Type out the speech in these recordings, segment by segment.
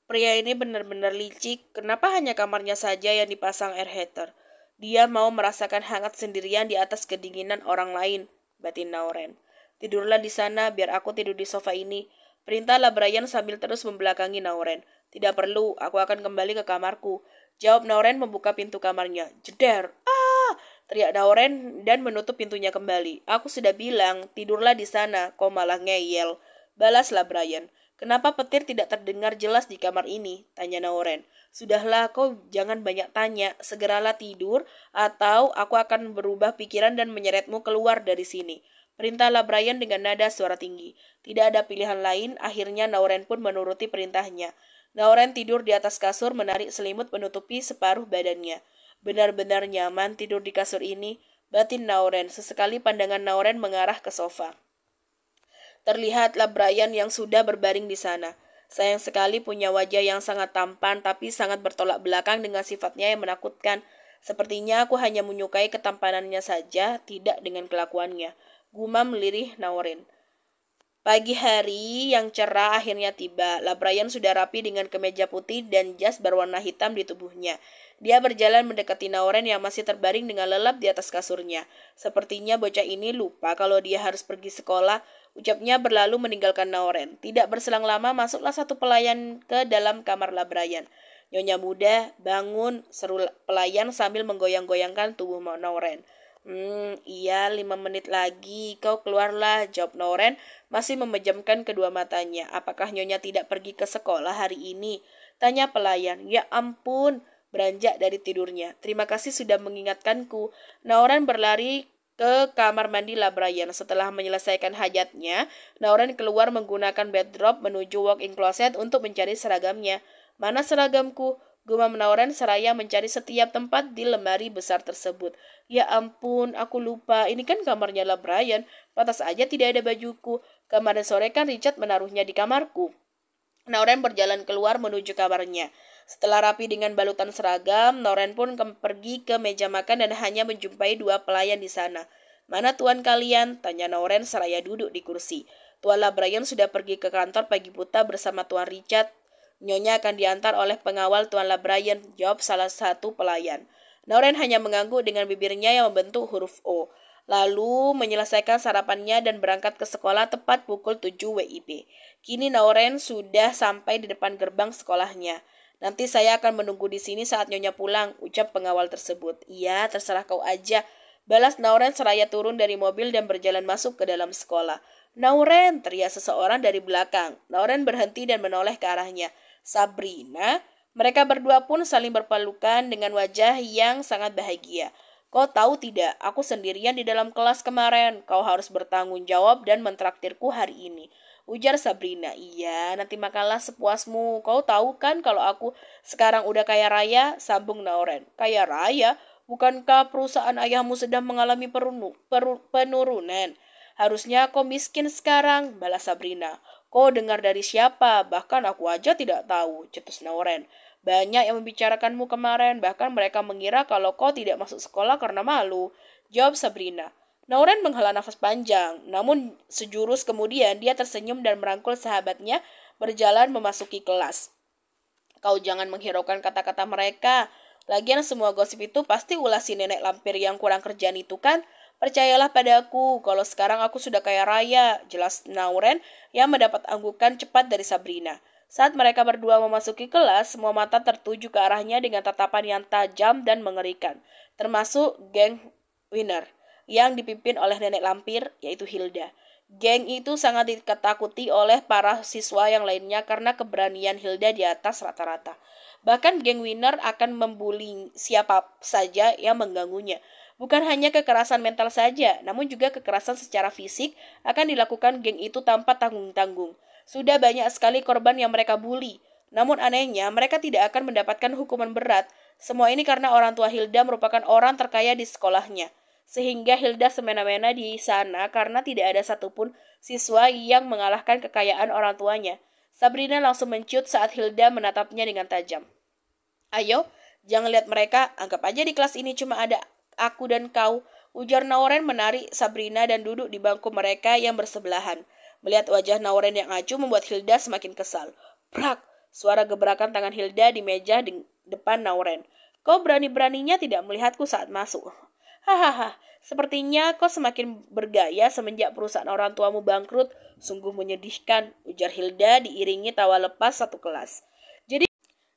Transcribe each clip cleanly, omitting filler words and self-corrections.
Pria ini benar-benar licik. Kenapa hanya kamarnya saja yang dipasang air heater? Dia mau merasakan hangat sendirian di atas kedinginan orang lain, batin Nauren. Tidurlah di sana, biar aku tidur di sofa ini. Perintahlah Brian sambil terus membelakangi Nauren. Tidak perlu, aku akan kembali ke kamarku. Jawab Nauren membuka pintu kamarnya. Jeder! Ah! Teriak Nauren dan menutup pintunya kembali. Aku sudah bilang, tidurlah di sana, kau malah ngeyel. Balaslah Brian. Kenapa petir tidak terdengar jelas di kamar ini? Tanya Nauren. Sudahlah, kau jangan banyak tanya. Segeralah tidur, atau aku akan berubah pikiran dan menyeretmu keluar dari sini. Perintahlah Brian dengan nada suara tinggi. Tidak ada pilihan lain, akhirnya Nauren pun menuruti perintahnya. Nauren tidur di atas kasur menarik selimut menutupi separuh badannya. Benar-benar nyaman tidur di kasur ini, batin Nauren. Sesekali pandangan Nauren mengarah ke sofa. Terlihatlah Brian yang sudah berbaring di sana. Sayang sekali punya wajah yang sangat tampan tapi sangat bertolak belakang dengan sifatnya yang menakutkan. Sepertinya aku hanya menyukai ketampanannya saja, tidak dengan kelakuannya. Gumam lirih Nauren. Pagi hari yang cerah akhirnya tiba. Brian sudah rapi dengan kemeja putih dan jas berwarna hitam di tubuhnya. Dia berjalan mendekati Nauren yang masih terbaring dengan lelap di atas kasurnya. Sepertinya bocah ini lupa kalau dia harus pergi sekolah. Ucapnya berlalu meninggalkan Nauren. Tidak berselang lama masuklah satu pelayan ke dalam kamar Brian. Nyonya muda, bangun, seru pelayan sambil menggoyang-goyangkan tubuh Nauren. Iya, 5 menit lagi. Kau keluarlah, jawab Noren, masih memejamkan kedua matanya. Apakah Nyonya tidak pergi ke sekolah hari ini? Tanya pelayan. Ya ampun, beranjak dari tidurnya. Terima kasih sudah mengingatkanku. Noren berlari ke kamar mandi Brian. Setelah menyelesaikan hajatnya, Noren keluar menggunakan bathrobe menuju walk-in closet untuk mencari seragamnya. Mana seragamku? Gumam Nauren seraya mencari setiap tempat di lemari besar tersebut. Ya ampun, aku lupa. Ini kan kamarnya Brian. Pantas aja tidak ada bajuku. Kemarin sore kan Richard menaruhnya di kamarku. Nauren berjalan keluar menuju kamarnya. Setelah rapi dengan balutan seragam, Nauren pun pergi ke meja makan dan hanya menjumpai dua pelayan di sana. Mana tuan kalian? Tanya Nauren seraya duduk di kursi. Tuan Brian sudah pergi ke kantor pagi buta bersama tuan Richard. Nyonya akan diantar oleh pengawal tuan Brian, jawab salah satu pelayan. Nauren hanya mengangguk dengan bibirnya yang membentuk huruf O. Lalu menyelesaikan sarapannya dan berangkat ke sekolah tepat pukul 7 WIB. Kini Nauren sudah sampai di depan gerbang sekolahnya. Nanti saya akan menunggu di sini saat Nyonya pulang, ucap pengawal tersebut. Iya, terserah kau aja. Balas Nauren seraya turun dari mobil dan berjalan masuk ke dalam sekolah. Nauren, teriak seseorang dari belakang. Nauren berhenti dan menoleh ke arahnya. Sabrina, mereka berdua pun saling berpelukan dengan wajah yang sangat bahagia. Kau tahu tidak, aku sendirian di dalam kelas kemarin. Kau harus bertanggung jawab dan mentraktirku hari ini. Ujar Sabrina. Iya, nanti makanlah sepuasmu. Kau tahu kan kalau aku sekarang udah kaya raya, sambung Nauren. Kaya raya? Bukankah perusahaan ayahmu sedang mengalami penurunan? Harusnya kau miskin sekarang, balas Sabrina. Kau dengar dari siapa? Bahkan aku aja tidak tahu, cetus Nauren. Banyak yang membicarakanmu kemarin, bahkan mereka mengira kalau kau tidak masuk sekolah karena malu. Jawab Sabrina. Nauren menghela nafas panjang, namun sejurus kemudian dia tersenyum dan merangkul sahabatnya berjalan memasuki kelas. Kau jangan menghiraukan kata-kata mereka. Lagian semua gosip itu pasti ulah si nenek lampir yang kurang kerjaan itu kan? Percayalah padaku, kalau sekarang aku sudah kaya raya, jelas Nauren yang mendapat anggukan cepat dari Sabrina. Saat mereka berdua memasuki kelas, semua mata tertuju ke arahnya dengan tatapan yang tajam dan mengerikan, termasuk geng Winner yang dipimpin oleh nenek lampir, yaitu Hilda. Geng itu sangat diketakuti oleh para siswa yang lainnya karena keberanian Hilda di atas rata-rata. Bahkan geng Winner akan membuli siapa saja yang mengganggunya. Bukan hanya kekerasan mental saja, namun juga kekerasan secara fisik akan dilakukan geng itu tanpa tanggung-tanggung. Sudah banyak sekali korban yang mereka bully. Namun anehnya, mereka tidak akan mendapatkan hukuman berat. Semua ini karena orang tua Hilda merupakan orang terkaya di sekolahnya. Sehingga Hilda semena-mena di sana karena tidak ada satupun siswa yang mengalahkan kekayaan orang tuanya. Sabrina langsung menciut saat Hilda menatapnya dengan tajam. Ayo, jangan lihat mereka, anggap aja di kelas ini cuma ada aku dan kau, ujar Nauren menarik Sabrina dan duduk di bangku mereka yang bersebelahan. Melihat wajah Nauren yang acuh membuat Hilda semakin kesal. Brak! Suara gebrakan tangan Hilda di meja di depan Nauren. Kau berani-beraninya tidak melihatku saat masuk. Hahaha, sepertinya kau semakin bergaya semenjak perusahaan orang tuamu bangkrut. Sungguh menyedihkan, ujar Hilda diiringi tawa lepas satu kelas.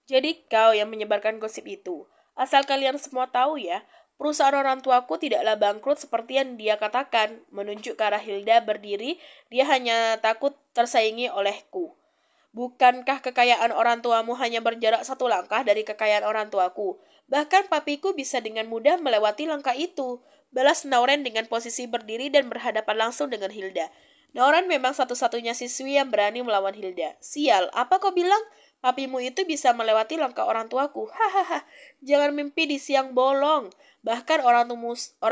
Jadi kau yang menyebarkan gosip itu. Asal kalian semua tahu ya, perusahaan orang tuaku tidaklah bangkrut seperti yang dia katakan. Menunjuk ke arah Hilda berdiri, dia hanya takut tersaingi olehku. Bukankah kekayaan orang tuamu hanya berjarak satu langkah dari kekayaan orang tuaku? Bahkan papiku bisa dengan mudah melewati langkah itu. Balas Nauren dengan posisi berdiri dan berhadapan langsung dengan Hilda. Nauren memang satu-satunya siswi yang berani melawan Hilda. Sial, apa kau bilang? Papimu itu bisa melewati langkah orang tuaku. Hahaha, jangan mimpi di siang bolong. Bahkan orang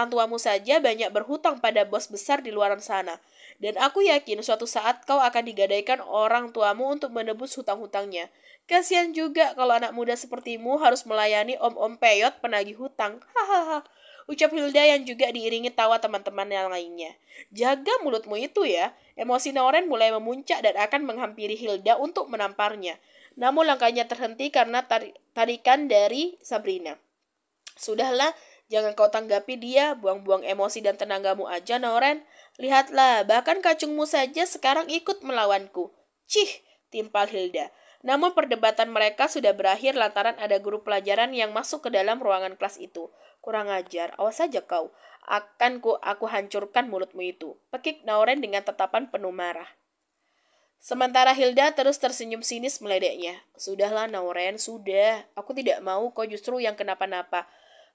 tuamu saja banyak berhutang pada bos besar di luar sana. Dan aku yakin suatu saat kau akan digadaikan orang tuamu untuk menebus hutang-hutangnya. Kasihan juga kalau anak muda sepertimu harus melayani om-om peyot penagih hutang. Hahaha. Ucap Hilda yang juga diiringi tawa teman-teman yang lainnya. Jaga mulutmu itu ya. Emosi Noren mulai memuncak dan akan menghampiri Hilda untuk menamparnya. Namun langkahnya terhenti karena tarikan dari Sabrina. Sudahlah, jangan kau tanggapi dia, buang-buang emosi dan tenagamu aja, Noren. Lihatlah, bahkan kacungmu saja sekarang ikut melawanku. Cih, timpal Hilda. Namun perdebatan mereka sudah berakhir lantaran ada guru pelajaran yang masuk ke dalam ruangan kelas itu. Kurang ajar, awas saja kau. Aku hancurkan mulutmu itu. Pekik Noren dengan tatapan penuh marah. Sementara Hilda terus tersenyum sinis meledeknya. Sudahlah Nauren, sudah. Aku tidak mau kau justru yang kenapa-napa.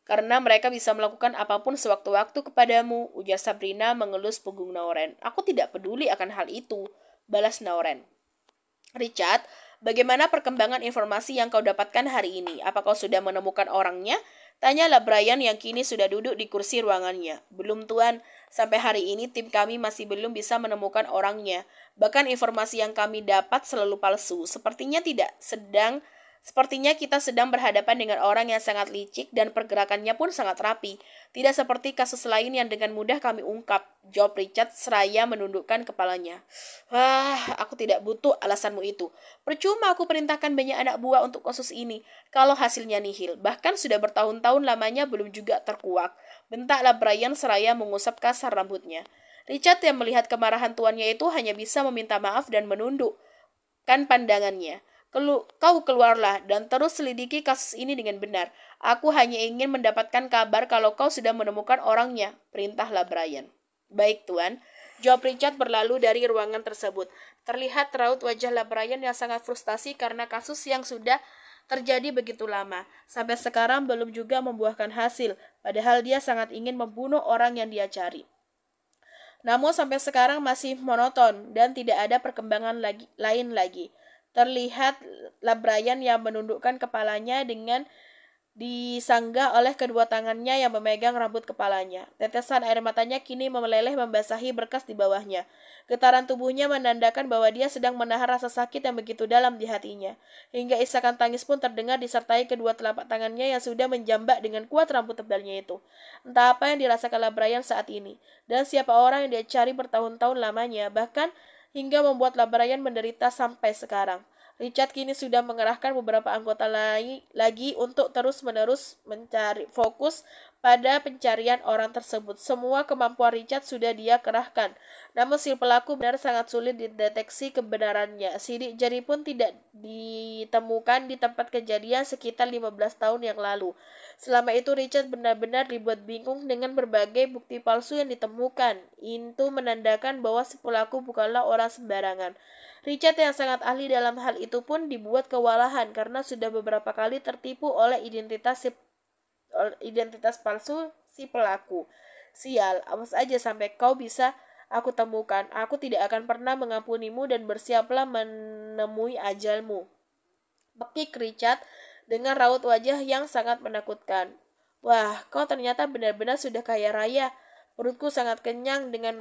Karena mereka bisa melakukan apapun sewaktu-waktu kepadamu, ujar Sabrina mengelus punggung Nauren. Aku tidak peduli akan hal itu, balas Nauren. Richard, bagaimana perkembangan informasi yang kau dapatkan hari ini? Apa kau sudah menemukan orangnya? Tanyalah Brian yang kini sudah duduk di kursi ruangannya. Belum tuan, sampai hari ini tim kami masih belum bisa menemukan orangnya. Bahkan informasi yang kami dapat selalu palsu. Sepertinya kita sedang berhadapan dengan orang yang sangat licik dan pergerakannya pun sangat rapi. Tidak seperti kasus lain yang dengan mudah kami ungkap, jawab Richard seraya menundukkan kepalanya. Wah, aku tidak butuh alasanmu itu. Percuma aku perintahkan banyak anak buah untuk kasus ini, kalau hasilnya nihil. Bahkan sudah bertahun-tahun lamanya belum juga terkuak. Bentaklah Brian seraya mengusap kasar rambutnya. Richard yang melihat kemarahan tuannya itu hanya bisa meminta maaf dan menundukkan pandangannya. Kau keluarlah dan terus selidiki kasus ini dengan benar. Aku hanya ingin mendapatkan kabar kalau kau sudah menemukan orangnya, perintahlah Brian. Baik, Tuan. Jawab Richard berlalu dari ruangan tersebut. Terlihat raut wajah Brian yang sangat frustasi karena kasus yang sudah terjadi begitu lama. Sampai sekarang belum juga membuahkan hasil, padahal dia sangat ingin membunuh orang yang dia cari. Namun sampai sekarang masih monoton dan tidak ada perkembangan lain lagi. Terlihat Brian yang menundukkan kepalanya dengan disanggah oleh kedua tangannya yang memegang rambut kepalanya. Tetesan air matanya kini meleleh membasahi berkas di bawahnya. Getaran tubuhnya menandakan bahwa dia sedang menahan rasa sakit yang begitu dalam di hatinya. Hingga isakan tangis pun terdengar disertai kedua telapak tangannya yang sudah menjambak dengan kuat rambut tebalnya itu. Entah apa yang dirasakan Brian saat ini, dan siapa orang yang dia cari bertahun-tahun lamanya, bahkan hingga membuat Brian menderita sampai sekarang. Richard kini sudah mengerahkan beberapa anggota lagi untuk terus-menerus mencari fokus pada pencarian orang tersebut. Semua kemampuan Richard sudah dia kerahkan. Namun si pelaku benar sangat sulit dideteksi kebenarannya. Sidik jari pun tidak ditemukan di tempat kejadian sekitar 15 tahun yang lalu. Selama itu Richard benar-benar dibuat bingung dengan berbagai bukti palsu yang ditemukan. Itu menandakan bahwa si pelaku bukanlah orang sembarangan. Richard yang sangat ahli dalam hal itu pun dibuat kewalahan karena sudah beberapa kali tertipu oleh identitas palsu si pelaku. Sial, awas aja sampai kau bisa aku temukan. Aku tidak akan pernah mengampunimu dan bersiaplah menemui ajalmu. Bekik Richard dengan raut wajah yang sangat menakutkan. Wah, kau ternyata benar-benar sudah kaya raya. Perutku sangat kenyang dengan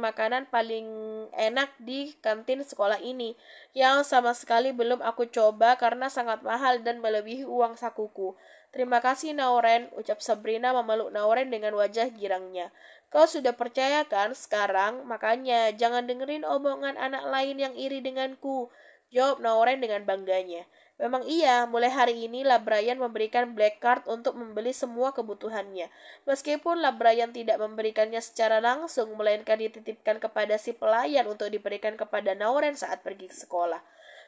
makanan paling enak di kantin sekolah ini, yang sama sekali belum aku coba karena sangat mahal dan melebihi uang sakuku. Terima kasih Nauren, ucap Sabrina memeluk Nauren dengan wajah girangnya. Kau sudah percaya kan sekarang? Makanya jangan dengerin omongan anak lain yang iri denganku. Jawab Nauren dengan bangganya. Memang iya, mulai hari ini Labrayan memberikan black card untuk membeli semua kebutuhannya. Meskipun Labrayan tidak memberikannya secara langsung, melainkan dititipkan kepada si pelayan untuk diberikan kepada Nauren saat pergi ke sekolah.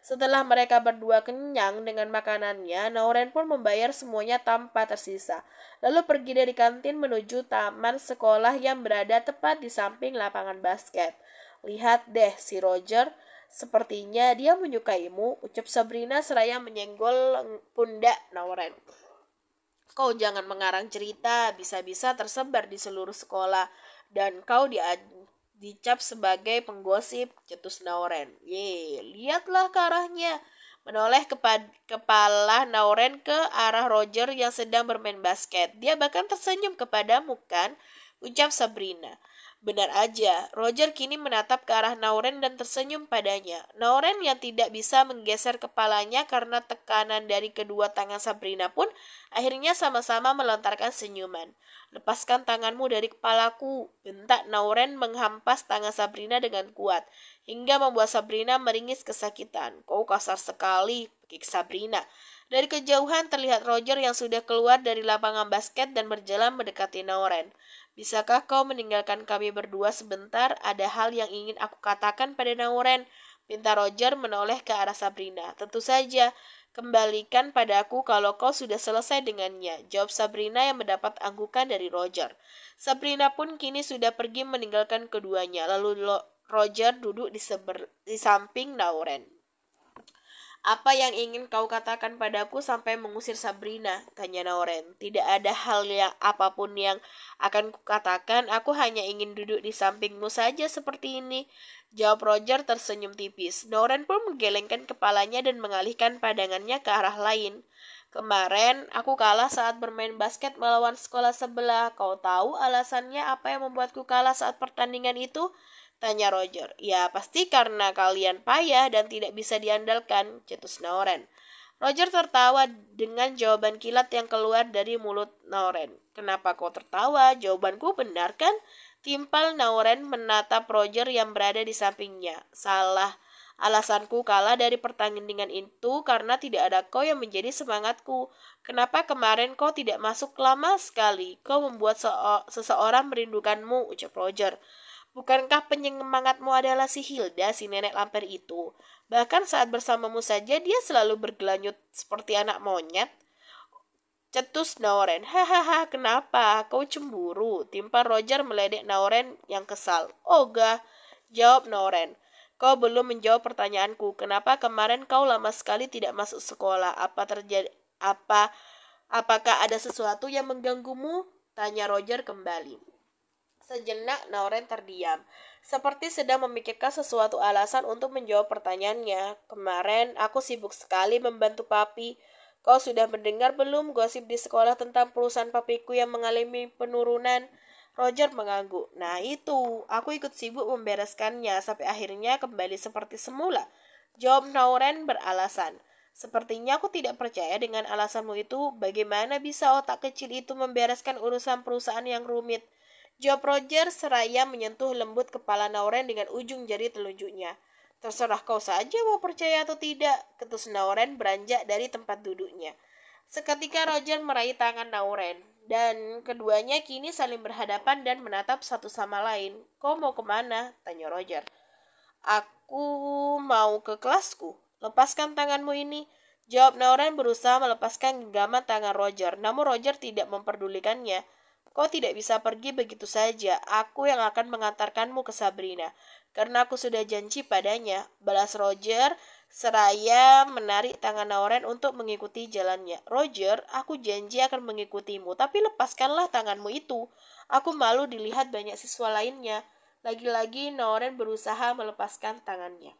Setelah mereka berdua kenyang dengan makanannya, Nauren pun membayar semuanya tanpa tersisa. Lalu pergi dari kantin menuju taman sekolah yang berada tepat di samping lapangan basket. Lihat deh si Roger, sepertinya dia menyukaimu, ucap Sabrina seraya menyenggol pundak Nauren. Kau jangan mengarang cerita, bisa-bisa tersebar di seluruh sekolah, dan kau dicap sebagai penggosip, cetus Nauren. Lihatlah ke arahnya. Menoleh kepala Nauren ke arah Roger yang sedang bermain basket. Dia bahkan tersenyum kepadamu kan? Ucap Sabrina. Benar aja, Roger kini menatap ke arah Nauren dan tersenyum padanya. Nauren yang tidak bisa menggeser kepalanya karena tekanan dari kedua tangan Sabrina pun akhirnya sama-sama melontarkan senyuman. Lepaskan tanganmu dari kepalaku, bentak Nauren menghampas tangan Sabrina dengan kuat, hingga membuat Sabrina meringis kesakitan. Kau kasar sekali, pikir Sabrina. Dari kejauhan terlihat Roger yang sudah keluar dari lapangan basket dan berjalan mendekati Nauren. Bisakah kau meninggalkan kami berdua sebentar? Ada hal yang ingin aku katakan pada Nauren. Pinta Roger menoleh ke arah Sabrina. Tentu saja, kembalikan padaku kalau kau sudah selesai dengannya, jawab Sabrina yang mendapat anggukan dari Roger. Sabrina pun kini sudah pergi meninggalkan keduanya. Lalu Roger duduk di samping Nauren. Apa yang ingin kau katakan padaku sampai mengusir Sabrina? Tanya Nauren. Tidak ada hal yang apapun yang akan kukatakan. Aku hanya ingin duduk di sampingmu saja seperti ini. Jawab Roger tersenyum tipis. Nauren pun menggelengkan kepalanya dan mengalihkan pandangannya ke arah lain. Kemarin aku kalah saat bermain basket melawan sekolah sebelah. Kau tahu alasannya apa yang membuatku kalah saat pertandingan itu? Tanya Roger. Ya, pasti karena kalian payah dan tidak bisa diandalkan, cetus Nauren. Roger tertawa dengan jawaban kilat yang keluar dari mulut Nauren. Kenapa kau tertawa? Jawabanku benar kan? Timpal Nauren menatap Roger yang berada di sampingnya. Salah. Alasanku kalah dari pertandingan itu karena tidak ada kau yang menjadi semangatku. Kenapa kemarin kau tidak masuk lama sekali? Kau membuat seseorang merindukanmu, ucap Roger. Bukankah penyemangatmu adalah si Hilda, si nenek lamper itu? Bahkan saat bersamamu saja dia selalu bergelanyut seperti anak monyet. Cetus Nauren. Hahaha, kenapa? Kau cemburu? Timpar Roger meledek Nauren yang kesal. Oga, jawab Nauren. Kau belum menjawab pertanyaanku. Kenapa kemarin kau lama sekali tidak masuk sekolah? Apakah ada sesuatu yang mengganggumu? Tanya Roger kembali. Sejenak Nauren terdiam, seperti sedang memikirkan sesuatu alasan untuk menjawab pertanyaannya. Kemarin aku sibuk sekali membantu papi. Kau sudah mendengar belum gosip di sekolah tentang perusahaan papiku yang mengalami penurunan? Roger mengangguk. Nah itu, aku ikut sibuk membereskannya sampai akhirnya kembali seperti semula. Jawab Nauren beralasan. Sepertinya aku tidak percaya dengan alasanmu itu. Bagaimana bisa otak kecil itu membereskan urusan perusahaan yang rumit? Jawab Roger seraya menyentuh lembut kepala Nauren dengan ujung jari telunjuknya. Terserah kau saja mau percaya atau tidak, ketus Nauren beranjak dari tempat duduknya. Seketika Roger meraih tangan Nauren, dan keduanya kini saling berhadapan dan menatap satu sama lain. Kau mau kemana? Tanya Roger. Aku mau ke kelasku. Lepaskan tanganmu ini. Jawab Nauren berusaha melepaskan genggaman tangan Roger, namun Roger tidak memperdulikannya. Kau tidak bisa pergi begitu saja. Aku yang akan mengantarkanmu ke Sabrina. Karena aku sudah janji padanya. Balas Roger seraya menarik tangan Nauren untuk mengikuti jalannya. Roger, aku janji akan mengikutimu. Tapi lepaskanlah tanganmu itu. Aku malu dilihat banyak siswa lainnya. Lagi-lagi Nauren berusaha melepaskan tangannya.